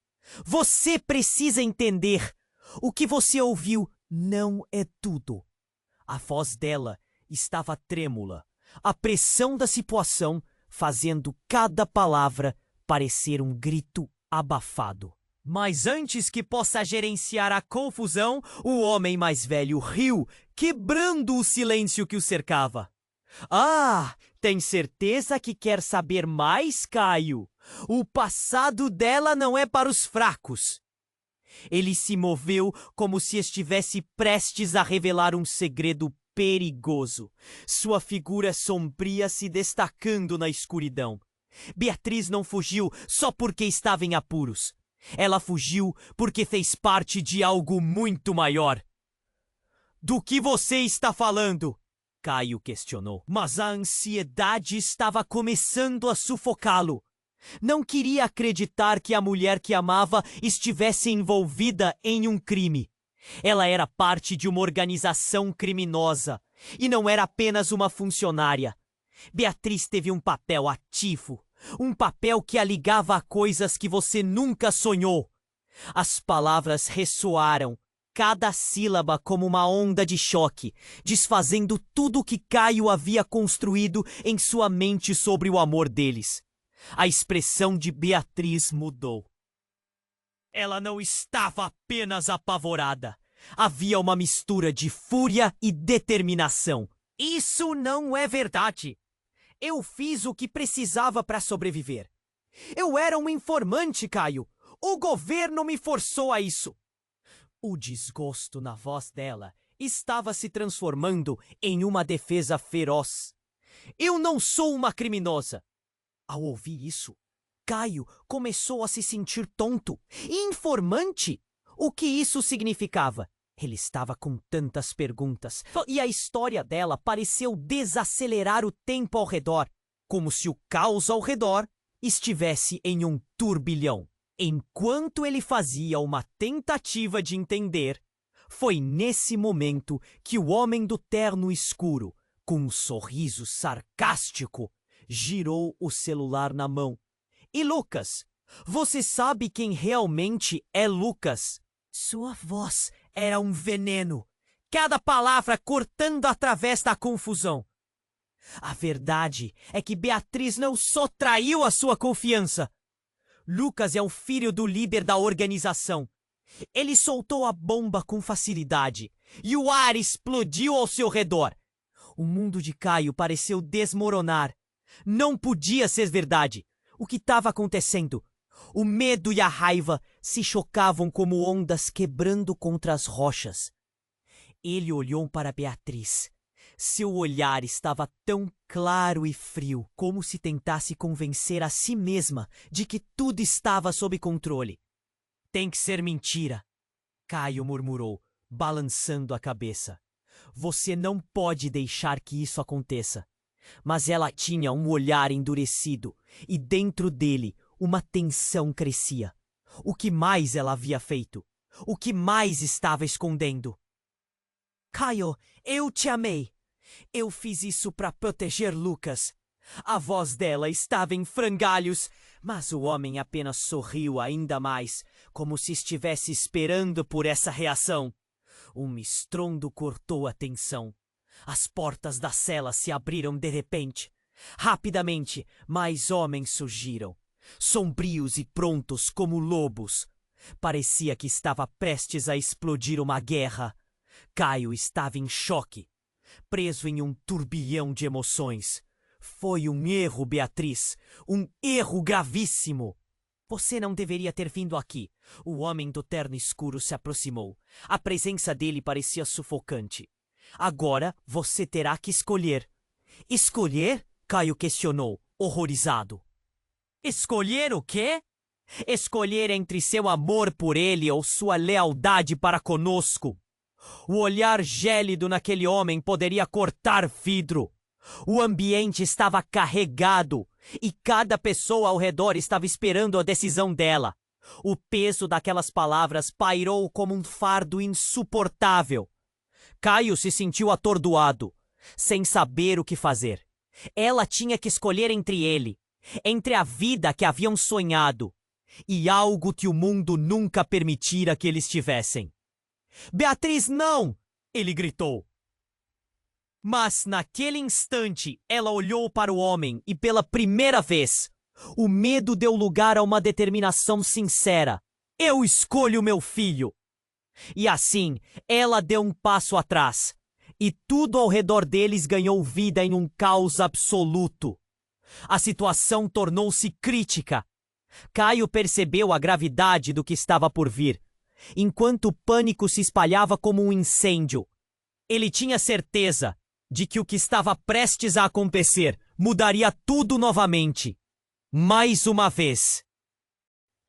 Você precisa entender. O que você ouviu não é tudo. A voz dela estava trêmula, a pressão da situação fazendo cada palavra parecer um grito abafado. Mas antes que possa gerenciar a confusão, o homem mais velho riu, quebrando o silêncio que o cercava. Ah, tem certeza que quer saber mais, Caio? O passado dela não é para os fracos. Ele se moveu como se estivesse prestes a revelar um segredo perigoso, sua figura sombria se destacando na escuridão. Beatriz não fugiu só porque estava em apuros. Ela fugiu porque fez parte de algo muito maior. Do que você está falando? Caio questionou. Mas a ansiedade estava começando a sufocá-lo. Não queria acreditar que a mulher que amava estivesse envolvida em um crime. Ela era parte de uma organização criminosa e não era apenas uma funcionária. Beatriz teve um papel ativo, um papel que a ligava a coisas que você nunca sonhou. As palavras ressoaram, cada sílaba como uma onda de choque, desfazendo tudo o que Caio havia construído em sua mente sobre o amor deles. A expressão de Beatriz mudou. Ela não estava apenas apavorada. Havia uma mistura de fúria e determinação. Isso não é verdade. Eu fiz o que precisava para sobreviver. Eu era um informante, Caio. O governo me forçou a isso. O desgosto na voz dela estava se transformando em uma defesa feroz. Eu não sou uma criminosa. Ao ouvir isso, Caio começou a se sentir tonto. Informante? O que isso significava? Ele estava com tantas perguntas, e a história dela pareceu desacelerar o tempo ao redor, como se o caos ao redor estivesse em um turbilhão. Enquanto ele fazia uma tentativa de entender, foi nesse momento que o homem do terno escuro, com um sorriso sarcástico, girou o celular na mão E Lucas? Você sabe quem realmente é Lucas? Sua voz era um veneno, cada palavra cortando através da confusão. A verdade é que Beatriz não só traiu a sua confiança. Lucas é o filho do líder da organização. Ele soltou a bomba com facilidade e o ar explodiu ao seu redor. O mundo de Caio pareceu desmoronar. Não podia ser verdade. O que estava acontecendo? O medo e a raiva se chocavam como ondas quebrando contra as rochas. Ele olhou para Beatriz. Seu olhar estava tão claro e frio, como se tentasse convencer a si mesma de que tudo estava sob controle. Tem que ser mentira, Caio murmurou, balançando a cabeça. Você não pode deixar que isso aconteça. Mas ela tinha um olhar endurecido e dentro dele uma tensão crescia. O que mais ela havia feito? O que mais estava escondendo? Caio, eu te amei. Eu fiz isso para proteger Lucas. A voz dela estava em frangalhos, mas o homem apenas sorriu ainda mais, como se estivesse esperando por essa reação. Um estrondo cortou a tensão. As portas da cela se abriram de repente. Rapidamente, mais homens surgiram, sombrios e prontos como lobos. Parecia que estava prestes a explodir uma guerra. Caio estava em choque, preso em um turbilhão de emoções. Foi um erro, Beatriz. Um erro gravíssimo. Você não deveria ter vindo aqui. O homem do terno escuro se aproximou. A presença dele parecia sufocante. Agora você terá que escolher. Escolher? Caio questionou, horrorizado. Escolher o quê? Escolher entre seu amor por ele ou sua lealdade para conosco. O olhar gélido naquele homem poderia cortar vidro. O ambiente estava carregado e cada pessoa ao redor estava esperando a decisão dela. O peso daquelas palavras pairou como um fardo insuportável. Caio se sentiu atordoado, sem saber o que fazer. Ela tinha que escolher entre ele, entre a vida que haviam sonhado e algo que o mundo nunca permitira que eles tivessem. Beatriz, não! Ele gritou. Mas naquele instante ela olhou para o homem e pela primeira vez o medo deu lugar a uma determinação sincera. Eu escolho meu filho. E assim ela deu um passo atrás e tudo ao redor deles ganhou vida em um caos absoluto. A situação tornou-se crítica. Caio percebeu a gravidade do que estava por vir, enquanto o pânico se espalhava como um incêndio. Ele tinha certeza de que o que estava prestes a acontecer mudaria tudo novamente. Mais uma vez.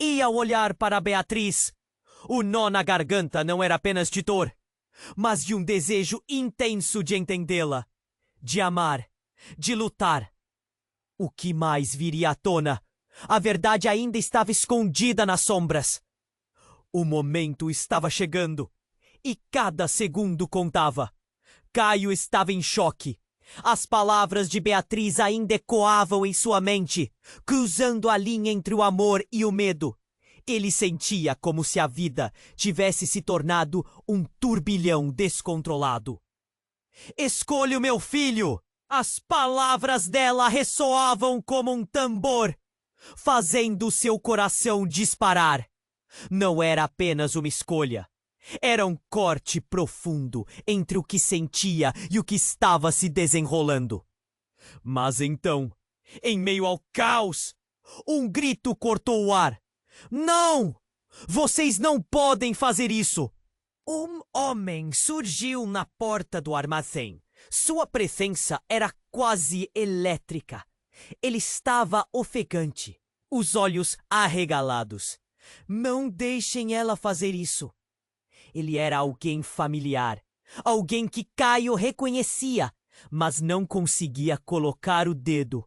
E ao olhar para Beatriz, o nó na garganta não era apenas de dor, mas de um desejo intenso de entendê-la, de amar, de lutar. O que mais viria à tona? A verdade ainda estava escondida nas sombras. O momento estava chegando e cada segundo contava. Caio estava em choque. As palavras de Beatriz ainda ecoavam em sua mente, cruzando a linha entre o amor e o medo. Ele sentia como se a vida tivesse se tornado um turbilhão descontrolado. Escolho meu filho! As palavras dela ressoavam como um tambor, fazendo seu coração disparar. Não era apenas uma escolha. Era um corte profundo entre o que sentia e o que estava se desenrolando. Mas então, em meio ao caos, um grito cortou o ar. Não! Vocês não podem fazer isso! Um homem surgiu na porta do armazém. Sua presença era quase elétrica. Ele estava ofegante, os olhos arregalados. Não deixem ela fazer isso. Ele era alguém familiar, alguém que Caio reconhecia, mas não conseguia colocar o dedo.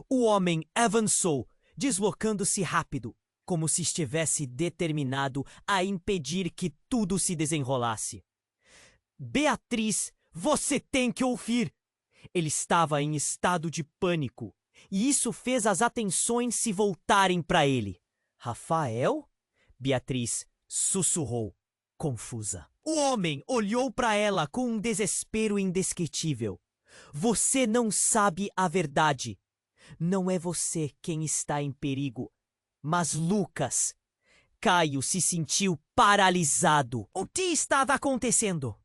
O homem avançou, deslocando-se rápido, como se estivesse determinado a impedir que tudo se desenrolasse. Beatriz, você tem que ouvir! Ele estava em estado de pânico. e isso fez as atenções se voltarem para ele. Rafael? Beatriz sussurrou, confusa. O homem olhou para ela com um desespero indescritível. Você não sabe a verdade. Não é você quem está em perigo, mas Lucas. Caio se sentiu paralisado. O que estava acontecendo?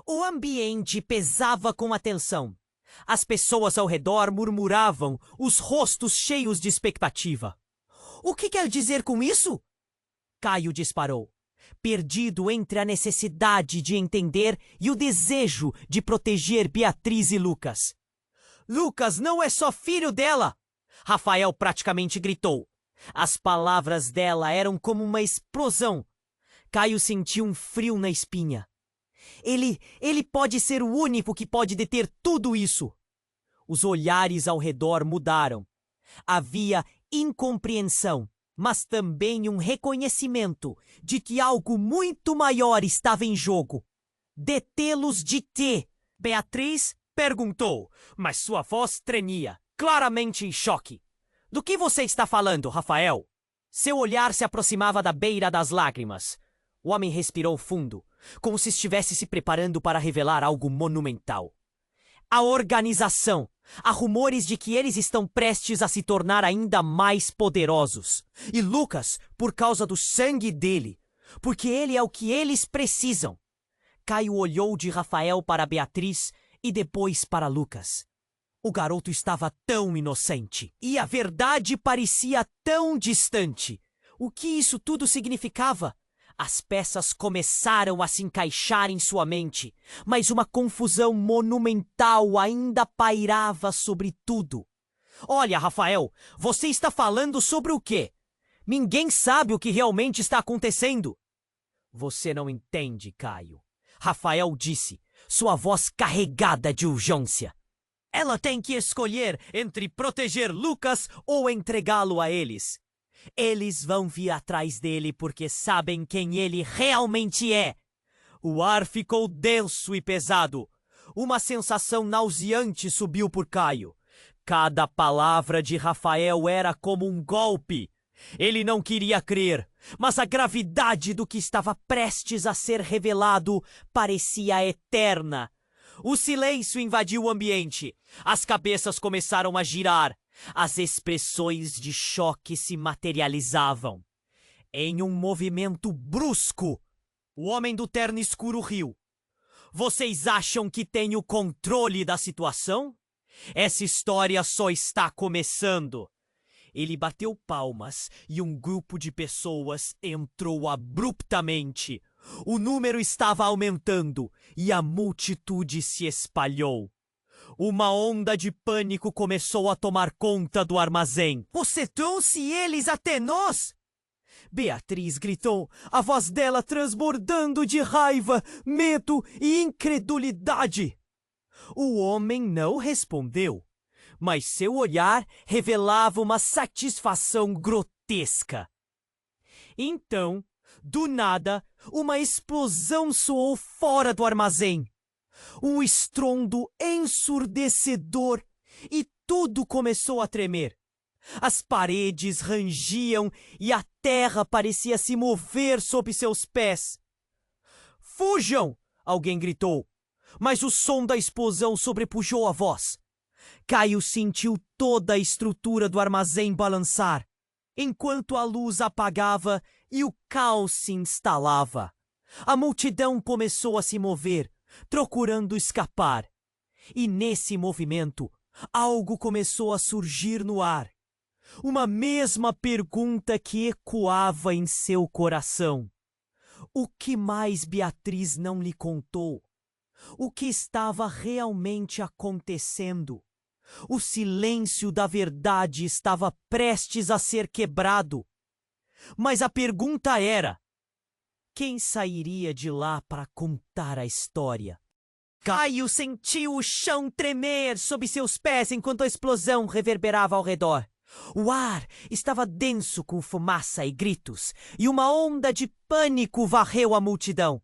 O ambiente pesava com a tensão. As pessoas ao redor murmuravam, os rostos cheios de expectativa. O que quer dizer com isso? Caio disparou, perdido entre a necessidade de entender e o desejo de proteger Beatriz e Lucas. Lucas não é só filho dela! Rafael praticamente gritou. As palavras dela eram como uma explosão. Caio sentiu um frio na espinha. Ele pode ser o único que pode deter tudo isso. Os olhares ao redor mudaram. Havia incompreensão, mas também um reconhecimento de que algo muito maior estava em jogo. Detê-los de quê? Beatriz perguntou, mas sua voz tremia, claramente em choque. Do que você está falando, Rafael? Seu olhar se aproximava da beira das lágrimas. O homem respirou fundo, como se estivesse se preparando para revelar algo monumental. A organização. Há rumores de que eles estão prestes a se tornar ainda mais poderosos. E Lucas, por causa do sangue dele. Porque ele é o que eles precisam. Caio olhou de Rafael para Beatriz e depois para Lucas. O garoto estava tão inocente. E a verdade parecia tão distante. O que isso tudo significava? As peças começaram a se encaixar em sua mente, mas uma confusão monumental ainda pairava sobre tudo. Olha, Rafael, você está falando sobre o quê? Ninguém sabe o que realmente está acontecendo. Você não entende, Caio. Rafael disse, sua voz carregada de urgência. Ela tem que escolher entre proteger Lucas ou entregá-lo a eles. Eles vão vir atrás dele porque sabem quem ele realmente é. O ar ficou denso e pesado. Uma sensação nauseante subiu por Caio. Cada palavra de Rafael era como um golpe. Ele não queria crer, mas a gravidade do que estava prestes a ser revelado parecia eterna. O silêncio invadiu o ambiente. As cabeças começaram a girar. As expressões de choque se materializavam. Em um movimento brusco, o homem do terno escuro riu. Vocês acham que têm o controle da situação? Essa história só está começando. Ele bateu palmas e um grupo de pessoas entrou abruptamente. O número estava aumentando e a multitude se espalhou. Uma onda de pânico começou a tomar conta do armazém. Você trouxe eles até nós? Beatriz gritou, a voz dela transbordando de raiva, medo e incredulidade. O homem não respondeu, mas seu olhar revelava uma satisfação grotesca. Então, do nada, uma explosão soou fora do armazém. Um estrondo ensurdecedor e tudo começou a tremer. As paredes rangiam e a terra parecia se mover sob seus pés. Fujam! Alguém gritou, mas o som da explosão sobrepujou a voz. Caio sentiu toda a estrutura do armazém balançar, enquanto a luz apagava e o caos se instalava. A multidão começou a se mover, procurando escapar. E nesse movimento, algo começou a surgir no ar. Uma mesma pergunta que ecoava em seu coração. O que mais Beatriz não lhe contou? O que estava realmente acontecendo? O silêncio da verdade estava prestes a ser quebrado. Mas a pergunta era: quem sairia de lá para contar a história? Caio sentiu o chão tremer sob seus pés enquanto a explosão reverberava ao redor. O ar estava denso com fumaça e gritos, e uma onda de pânico varreu a multidão.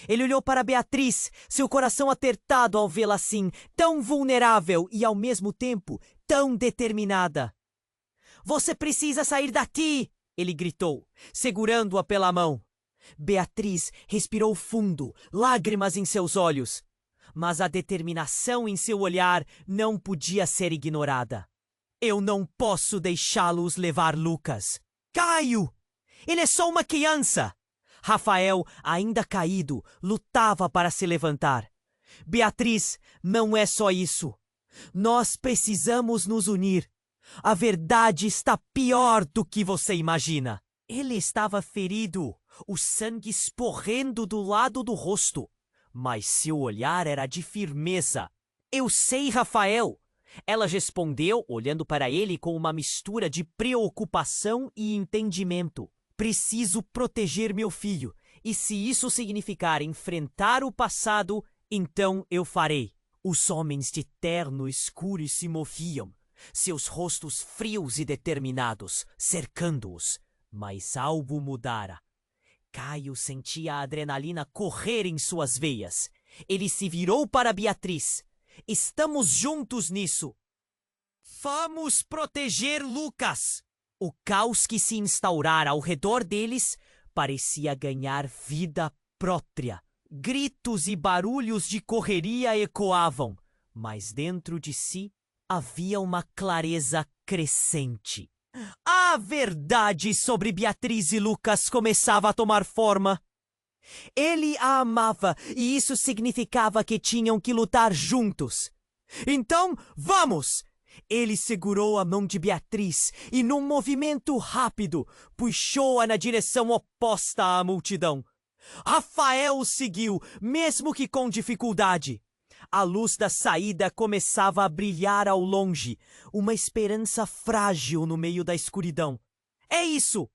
Ele olhou para Beatriz, seu coração apertado ao vê-la assim, tão vulnerável e, ao mesmo tempo, tão determinada. Você precisa sair daqui! Ele gritou, segurando-a pela mão. Beatriz respirou fundo, lágrimas em seus olhos. Mas a determinação em seu olhar não podia ser ignorada. Eu não posso deixá-los levar Lucas. Caio! Ele é só uma criança! Rafael, ainda caído, lutava para se levantar. Beatriz, não é só isso. Nós precisamos nos unir. A verdade está pior do que você imagina. Ele estava ferido, o sangue escorrendo do lado do rosto. Mas seu olhar era de firmeza. Eu sei, Rafael. Ela respondeu, olhando para ele com uma mistura de preocupação e entendimento. Preciso proteger meu filho, e se isso significar enfrentar o passado, então eu farei. Os homens de terno escuro se moviam, seus rostos frios e determinados, cercando-os. Mas algo mudara. Caio sentia a adrenalina correr em suas veias. Ele se virou para Beatriz. Estamos juntos nisso. Vamos proteger Lucas! O caos que se instaurara ao redor deles parecia ganhar vida própria. Gritos e barulhos de correria ecoavam, mas dentro de si havia uma clareza crescente. A verdade sobre Beatriz e Lucas começava a tomar forma. Ele a amava e isso significava que tinham que lutar juntos. Então, vamos! Ele segurou a mão de Beatriz e, num movimento rápido, puxou-a na direção oposta à multidão. Rafael o seguiu, mesmo que com dificuldade. A luz da saída começava a brilhar ao longe, uma esperança frágil no meio da escuridão. É isso!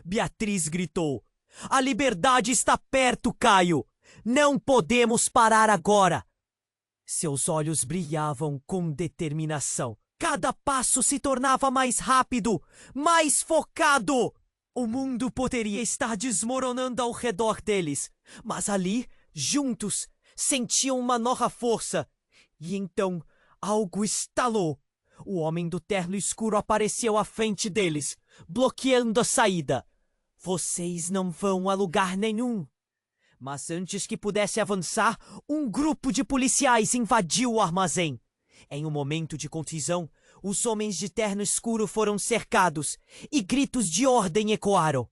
Beatriz gritou. A liberdade está perto, Caio! Não podemos parar agora! Seus olhos brilhavam com determinação. Cada passo se tornava mais rápido, mais focado. O mundo poderia estar desmoronando ao redor deles, mas ali, juntos, sentiam uma nova força. E então, algo estalou. O homem do terno escuro apareceu à frente deles, bloqueando a saída. Vocês não vão a lugar nenhum. Mas antes que pudesse avançar, um grupo de policiais invadiu o armazém. Em um momento de confusão, os homens de terno escuro foram cercados e gritos de ordem ecoaram.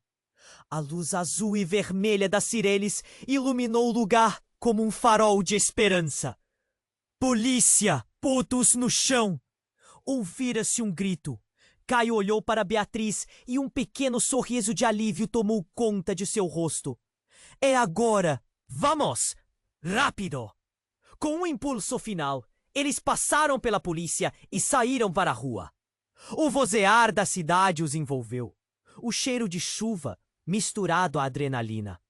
A luz azul e vermelha das sirenes iluminou o lugar como um farol de esperança. Polícia! Todos no chão! Ouvira-se um grito. Caio olhou para Beatriz e um pequeno sorriso de alívio tomou conta de seu rosto. É agora! Vamos! Rápido! Com um impulso final, eles passaram pela polícia e saíram para a rua. O vozear da cidade os envolveu. O cheiro de chuva misturado à adrenalina.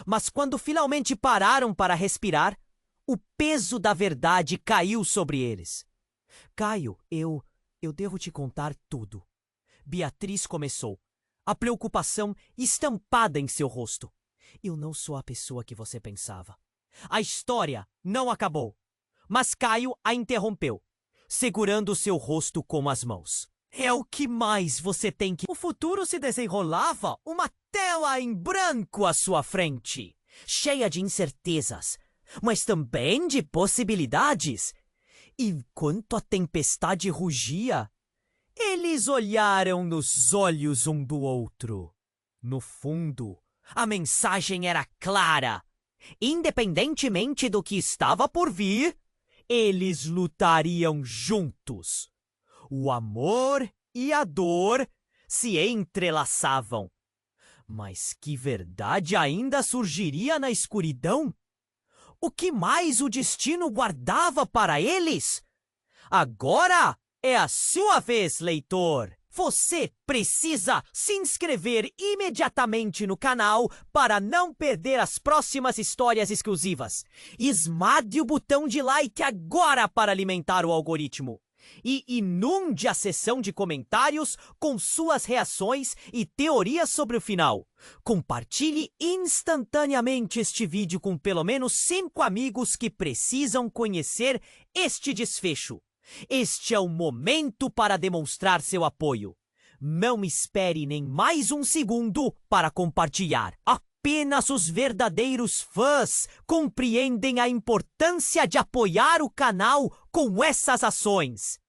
Mas quando finalmente pararam para respirar, o peso da verdade caiu sobre eles. Caio, eu devo te contar tudo. Beatriz começou, a preocupação estampada em seu rosto. Eu não sou a pessoa que você pensava. A história não acabou. Mas Caio a interrompeu, segurando seu rosto com as mãos. É o que mais você tem que... O futuro se desenrolava uma tela em branco à sua frente, cheia de incertezas, mas também de possibilidades. Enquanto a tempestade rugia, eles olharam nos olhos um do outro. No fundo, a mensagem era clara. Independentemente do que estava por vir, eles lutariam juntos. O amor e a dor se entrelaçavam. Mas que verdade ainda surgiria na escuridão? O que mais o destino guardava para eles? Agora é a sua vez, leitor! Você precisa se inscrever imediatamente no canal para não perder as próximas histórias exclusivas. Esmague o botão de like agora para alimentar o algoritmo. e inunde a seção de comentários com suas reações e teorias sobre o final. Compartilhe instantaneamente este vídeo com pelo menos 5 amigos que precisam conhecer este desfecho. Este é o momento para demonstrar seu apoio. Não espere nem mais um segundo para compartilhar. Apenas os verdadeiros fãs compreendem a importância de apoiar o canal com essas ações.